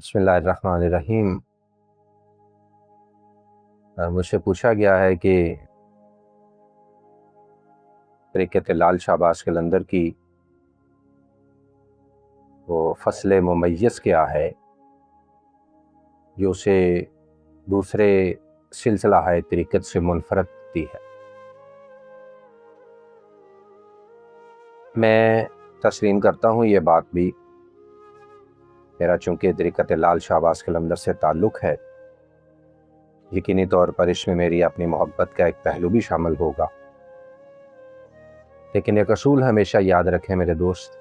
بسم اللہ الرحمن الرحیم۔ مجھ سے پوچھا گیا ہے کہ طریقت لال شہباز قلندر کی وہ فصل ممیز کیا ہے جو اسے دوسرے سلسلہ ہے طریقت سے منفرد کرتی ہے۔ میں تسلیم کرتا ہوں یہ بات بھی، میرا چونکہ طریقت لال شہباز قلندر سے تعلق ہے، یقینی طور پر اس میں میری اپنی محبت کا ایک پہلو بھی شامل ہوگا، لیکن ایک اصول ہمیشہ یاد رکھیں میرے دوست،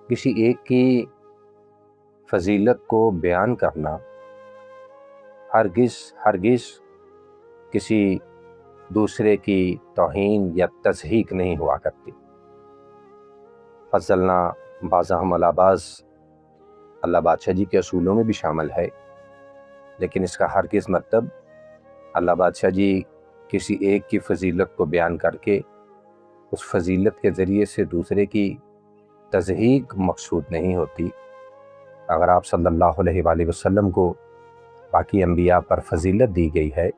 کسی ایک کی فضیلت کو بیان کرنا ہرگز کسی دوسرے کی توہین یا تضحیق نہیں ہوا کرتی۔ فضلنا بعضهم علی بعض اللہ بادشاہ جی کے اصولوں میں بھی شامل ہے، لیکن اس کا ہرگز مطلب اللہ بادشاہ جی کسی ایک کی فضیلت کو بیان کر کے اس فضیلت کے ذریعے سے دوسرے کی تضحیق مقصود نہیں ہوتی۔ اگر آپ صلی اللہ علیہ وآلہ وسلم کو باقی انبیاء پر فضیلت دی گئی ہے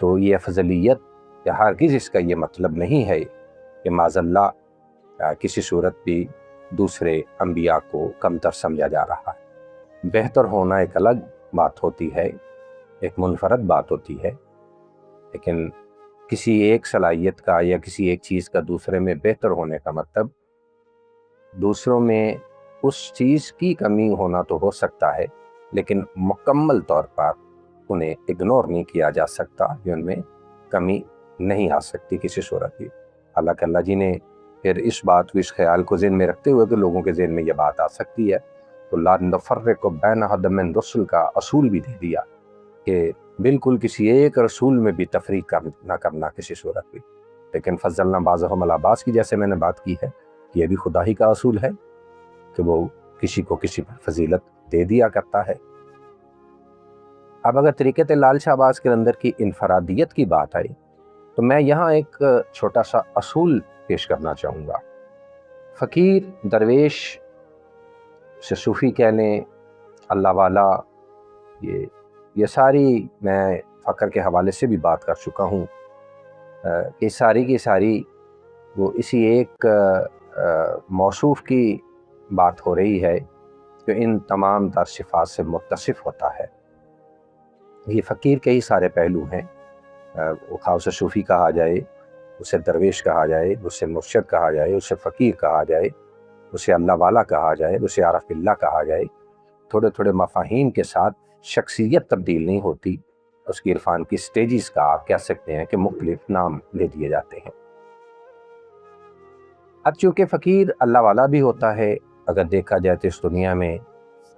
تو یہ افضلیت یا ہرگز اس کا یہ مطلب نہیں ہے کہ معاذ اللہ کسی صورت بھی دوسرے انبیاء کو کمتر سمجھا جا رہا ہے۔ بہتر ہونا ایک الگ بات ہوتی ہے، ایک منفرد بات ہوتی ہے، لیکن کسی ایک صلاحیت کا یا کسی ایک چیز کا دوسرے میں بہتر ہونے کا مطلب دوسروں میں اس چیز کی کمی ہونا تو ہو سکتا ہے، لیکن مکمل طور پر انہیں اگنور نہیں کیا جا سکتا کہ ان میں کمی نہیں آ سکتی کسی صورت کی۔ حالانکہ اللہ جی نے پھر اس بات کو، اس خیال کو ذہن میں رکھتے ہوئے کہ لوگوں کے ذہن میں یہ بات آ سکتی ہے، تو لا نفرق بین احد من رسل کا اصول بھی دے دیا کہ بالکل کسی ایک رسول میں بھی تفریق نہ کرنا کسی صورت بھی۔ لیکن فضلنا بعضهم علی بعض کی جیسے میں نے بات کی ہے، یہ بھی خدا ہی کا اصول ہے کہ وہ کسی کو کسی پر فضیلت دے دیا کرتا ہے۔ اب اگر طریقت لال شہباز قلندر کی انفرادیت کی بات آئی تو میں یہاں ایک چھوٹا سا اصول پیش کرنا چاہوں گا۔ فقیر، درویش سے صوفی کہہ لیں، اللہ والا، یہ ساری میں فقر کے حوالے سے بھی بات کر چکا ہوں کہ ساری کی ساری وہ اسی ایک موصوف کی بات ہو رہی ہے جو ان تمام تر صفات سے متصف ہوتا ہے۔ یہ فقیر کے ہی سارے پہلو ہیں، خواہ اسے صوفی کہا جائے، اسے درویش کہا جائے، اسے مرشد کہا جائے، اسے فقیر کہا جائے، اسے اللہ والا کہا جائے، اسے عارف باللہ کہا جائے، تھوڑے تھوڑے مفاہیم کے ساتھ شخصیت تبدیل نہیں ہوتی، اس کی عرفان کی سٹیجز کا آپ کہہ سکتے ہیں کہ مختلف نام لے دیے جاتے ہیں۔ اب چونکہ فقیر اللہ والا بھی ہوتا ہے، اگر دیکھا جائے تو اس دنیا میں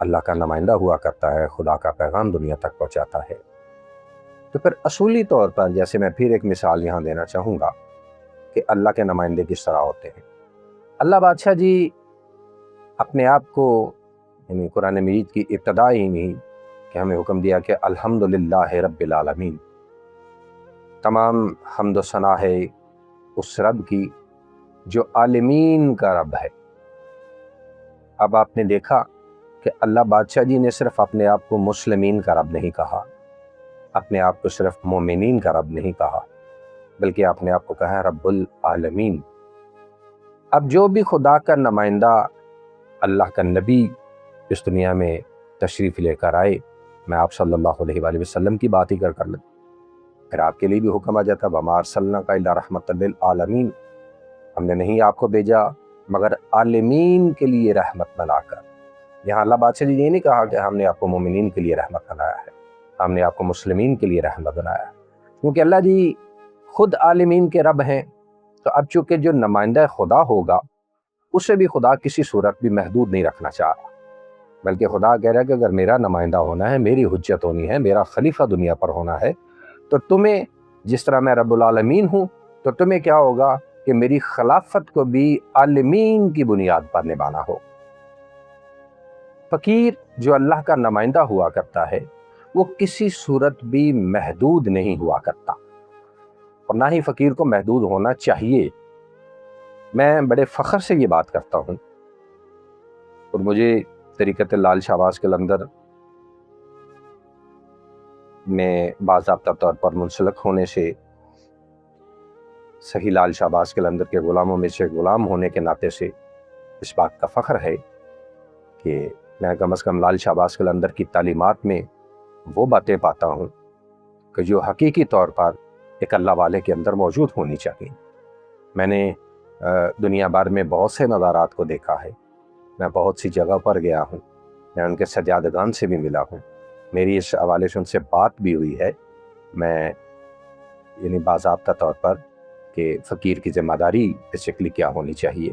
اللہ کا نمائندہ ہوا کرتا ہے، خدا کا پیغام دنیا تک پہنچاتا ہے، تو پھر اصولی طور پر جیسے میں پھر ایک مثال یہاں دینا چاہوں گا کہ اللہ کے نمائندے کس طرح ہوتے ہیں۔ اللہ بادشاہ جی اپنے آپ کو، یعنی قرآن مجید کی ابتدا ہی نہیں کہ ہمیں حکم دیا کہ الحمدللہ رب العالمین، تمام حمد و ثنا ہے اس رب کی جو عالمین کا رب ہے۔ اب آپ نے دیکھا کہ اللہ بادشاہ جی نے صرف اپنے آپ کو مسلمین کا رب نہیں کہا، اپنے آپ کو صرف مومنین کا رب نہیں کہا، بلکہ اپنے آپ کو کہا ہے رب العالمین۔ اب جو بھی خدا کا نمائندہ، اللہ کا نبی اس دنیا میں تشریف لے کر آئے، میں آپ صلی اللہ علیہ وآلہ وسلم کی بات ہی کر لیں، پھر آپ کے لیے بھی حکم آ جاتا وَمَا أَرْسَلْنَاكَ إِلَّا رَحْمَةً لِلْعَالَمِينَ، ہم نے نہیں آپ کو بھیجا مگر عالمین کے لیے رحمت بنا کر۔ یہاں اللہ بادشاہ جی یہ نہیں کہا کہ ہم نے آپ کو مومنین کے لیے رحمت بنایا ہے، ہم نے آپ کو مسلمین کے لیے رحمت بنایا ہے، کیونکہ اللہ جی خود عالمین کے رب ہیں۔ تو اب چونکہ جو نمائندہ خدا ہوگا اسے بھی خدا کسی صورت بھی محدود نہیں رکھنا چاہ رہا، بلکہ خدا کہہ رہا ہے کہ اگر میرا نمائندہ ہونا ہے، میری حجت ہونی ہے، میرا خلیفہ دنیا پر ہونا ہے، تو تمہیں جس طرح میں رب العالمین ہوں تو تمہیں کیا ہوگا کہ میری خلافت کو بھی عالمین کی بنیاد پر نبھانا ہو۔ فقیر جو اللہ کا نمائندہ ہوا کرتا ہے وہ کسی صورت بھی محدود نہیں ہوا کرتا، اور نہ ہی فقیر کو محدود ہونا چاہیے۔ میں بڑے فخر سے یہ بات کرتا ہوں اور مجھے طریقت لال شہباز قلندر میں باضابطہ طور پر منسلک ہونے سے، صحیح لال شہباز قلندر کے غلاموں میں سے غلام ہونے کے ناطے سے اس بات کا فخر ہے کہ میں کم از کم لال شہباز قلندر کی تعلیمات میں وہ باتیں پاتا ہوں کہ جو حقیقی طور پر ایک اللہ والے کے اندر موجود ہونی چاہیے۔ میں نے دنیا بھر میں بہت سے مزارات کو دیکھا ہے، میں بہت سی جگہ پر گیا ہوں، میں ان کے سجادگان سے بھی ملا ہوں، میری اس حوالے سے ان سے بات بھی ہوئی ہے۔ میں یعنی باضابطہ طور پر کہ فقیر کی ذمہ داری بیسیکلی کیا ہونی چاہیے،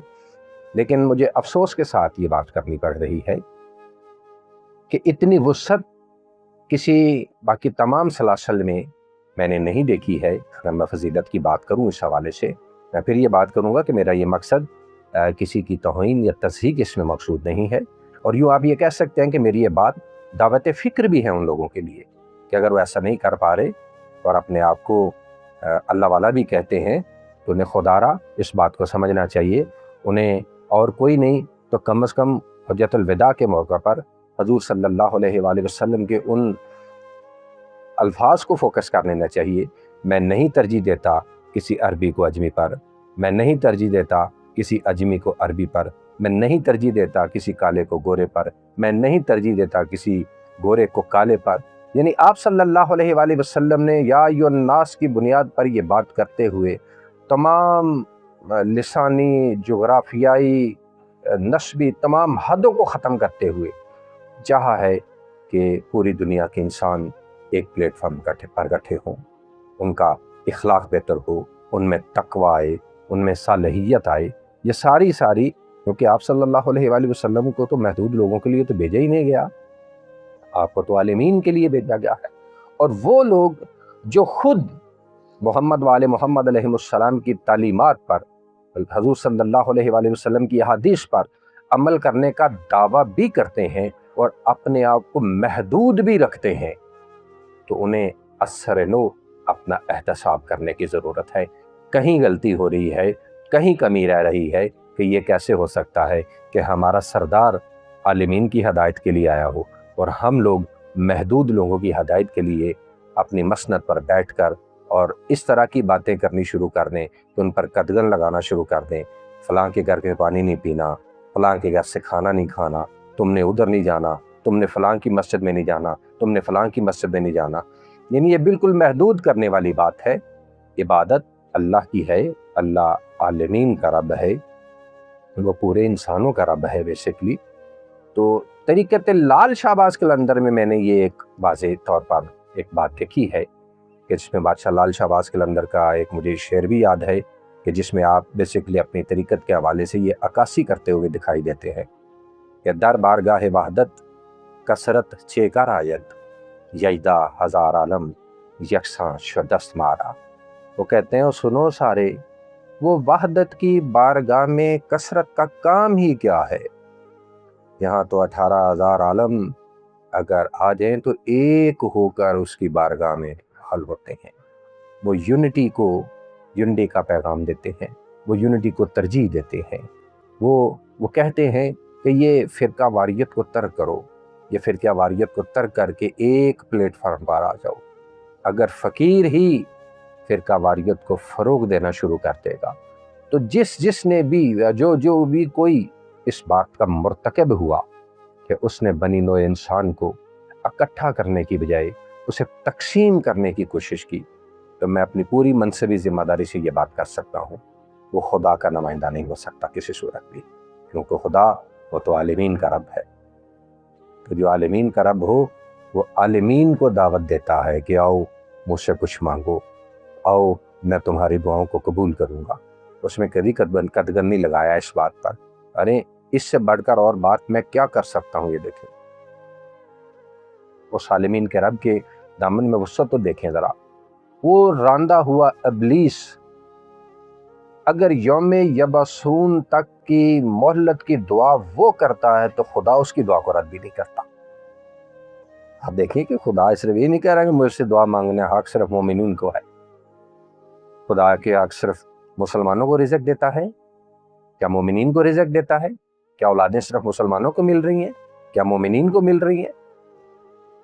لیکن مجھے افسوس کے ساتھ یہ بات کرنی پڑ رہی ہے کہ اتنی وسعت کسی باقی تمام سلاسل میں نے نہیں دیکھی ہے۔ اگر میں فضیلت کی بات کروں اس حوالے سے، میں پھر یہ بات کروں گا کہ میرا یہ مقصد کسی کی توہین یا تصحیح اس میں مقصود نہیں ہے، اور یوں آپ یہ کہہ سکتے ہیں کہ میری یہ بات دعوت فکر بھی ہے ان لوگوں کے لیے کہ اگر وہ ایسا نہیں کر پا رہے اور اپنے آپ کو اللہ والا بھی کہتے ہیں تو انہیں خدارا اس بات کو سمجھنا چاہیے، انہیں اور کوئی نہیں تو کم از کم حجت الوداع کے موقع پر حضور صلی اللہ علیہ وآلہ وسلم کے ان الفاظ کو فوکس کر لینا چاہیے۔ میں نہیں ترجیح دیتا کسی عربی کو اجمی پر، میں نہیں ترجیح دیتا کسی اجمی کو عربی پر، میں نہیں ترجیح دیتا کسی کالے کو گورے پر، میں نہیں ترجیح دیتا کسی گورے کو کالے پر۔ یعنی آپ صلی اللہ علیہ وآلہ وسلم نے یا ایھا الناس کی بنیاد پر یہ بات کرتے ہوئے تمام لسانی، جغرافیائی، نسبی تمام حدوں کو ختم کرتے ہوئے چاہا ہے کہ پوری دنیا کے انسان ایک پلیٹ فارم پر اکٹھے ہوں، ان کا اخلاق بہتر ہو، ان میں تقوی آئے، ان میں صالحیت آئے، یہ ساری کیونکہ آپ صلی اللہ علیہ وآلہ وسلم کو تو محدود لوگوں کے لیے تو بھیجا ہی نہیں گیا، آپ کو تو عالمین کے لیے بھیجا گیا ہے۔ اور وہ لوگ جو خود محمد وآل محمد علیہ السلام کی تعلیمات پر، حضور صلی اللہ علیہ وآلہ وسلم کی احادیث پر عمل کرنے کا دعویٰ بھی کرتے ہیں اور اپنے آپ کو محدود بھی رکھتے ہیں، تو انہیں اثر نو اپنا احتساب کرنے کی ضرورت ہے۔ کہیں غلطی ہو رہی ہے، کہیں کمی رہ رہی ہے کہ یہ کیسے ہو سکتا ہے کہ ہمارا سردار عالمین کی ہدایت کے لیے آیا ہو اور ہم لوگ محدود لوگوں کی ہدایت کے لیے اپنی مسند پر بیٹھ کر اور اس طرح کی باتیں کرنی شروع کر دیں کہ ان پر قدغن لگانا شروع کر دیں، فلاں کے گھر کے پانی نہیں پینا، فلاں کے گھر سے کھانا نہیں کھانا، تم نے ادھر نہیں جانا، تم نے فلاں کی مسجد میں نہیں جانا، تم نے فلاں کی مسجد میں نہیں جانا۔ یعنی یہ بالکل محدود کرنے والی بات ہے۔ عبادت اللہ کی ہے، اللہ عالمین کا رب ہے، وہ پورے انسانوں کا رب ہے بیسیکلی۔ تو طریقت لال شہباز قلندر میں نے یہ ایک واضح طور پر ایک بات دیکھی ہے کہ جس میں بادشاہ لال شہباز قلندر کا ایک مجھے شعر بھی یاد ہے کہ جس میں آپ بیسیکلی اپنی طریقت کے حوالے سے یہ عکاسی کرتے ہوئے دکھائی دیتے ہیں کہ در بارگاہ وحدت کثرت چیکر آید، یجدہ ہزار عالم یکساں شدست مارا۔ وہ کہتے ہیں سنو سارے، وہ وحدت کی بارگاہ میں کثرت کا کام ہی کیا ہے، یہاں تو 18,000 عالم اگر آ جائیں تو ایک ہو کر اس کی بارگاہ میں حل ہوتے ہیں۔ وہ یونٹی کا پیغام دیتے ہیں، وہ یونٹی کو ترجیح دیتے ہیں، وہ کہتے ہیں کہ یہ فرقہ واریت کو ترک کرو، یہ فرقہ واریت کو ترک کر کے ایک پلیٹ فارم پر آ جاؤ۔ اگر فقیر ہی فرقہ واریت کو فروغ دینا شروع کر دے گا تو جس نے بھی جو بھی کوئی اس بات کا مرتکب ہوا کہ اس نے بنی نوع انسان کو اکٹھا کرنے کی بجائے اسے تقسیم کرنے کی کوشش کی، تو میں اپنی پوری منصبی ذمہ داری سے یہ بات کر سکتا ہوں وہ خدا کا نمائندہ نہیں ہو سکتا کسی صورت بھی، کیونکہ خدا وہ تو عالمین کا رب ہے۔ تو جو عالمین کا رب ہو وہ عالمین کو دعوت دیتا ہے کہ آؤ مجھ سے کچھ مانگو، آؤ میں تمہاری دعاؤں کو قبول کروں گا۔ اس میں کبھی قدغن نہیں لگایا اس بات پر، ارے اس سے بڑھ کر اور بات میں کیا کر سکتا ہوں۔ یہ دیکھیں اس عالمین کے رب کے دامن میں وسعت تو دیکھیں ذرا، وہ راندہ ہوا ابلیس اگر یوم یبعثون تک کی مہلت کی دعا وہ کرتا ہے تو خدا اس کی دعا کو رد بھی نہیں کرتا۔ آپ دیکھیں کہ خدا صرف یہ نہیں کہہ رہا کہ مجھ سے دعا مانگنے حق صرف مومنین کو ہے، خدا کے حق صرف مسلمانوں کو رزق دیتا ہے؟ کیا مومنین کو رزق دیتا ہے؟ کیا اولادیں صرف مسلمانوں کو مل رہی ہیں؟ کیا مومنین کو مل رہی ہیں؟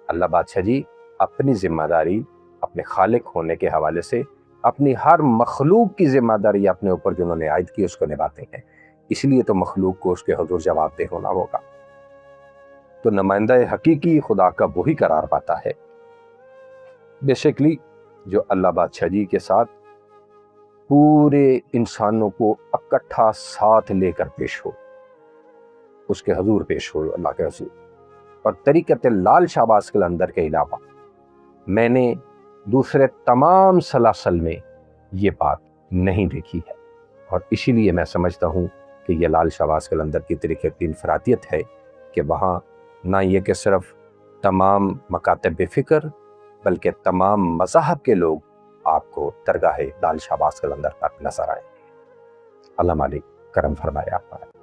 اللہ بادشاہ جی اپنی ذمہ داری اپنے خالق ہونے کے حوالے سے اپنی ہر مخلوق کی ذمہ داری اپنے اوپر جنہوں نے عائد کی اس کو نبھاتے ہیں، اس لیے تو مخلوق کو اس کے حضور جواب دہ ہونا ہوگا۔ تو نمائندہ حقیقی خدا کا وہی قرار پاتا ہے بیسیکلی جو اللہ بادشاہ جی کے ساتھ پورے انسانوں کو اکٹھا ساتھ لے کر پیش ہو، اس کے حضور پیش ہو اللہ کے حضور۔ اور طریقت لال شہباز قلندر کے علاوہ میں نے دوسرے تمام سلاسل میں یہ بات نہیں دیکھی ہے، اور اسی لیے میں سمجھتا ہوں کہ یہ لال شہباز قلندر کی طریقت کی انفرادیت ہے کہ وہاں نہ یہ کہ صرف تمام مکاتب فکر بلکہ تمام مذاہب کے لوگ آپ کو درگاہ لال شہباز قلندر پر نظر آئے۔ اللہ مالک کرم فرمائے آپ پر۔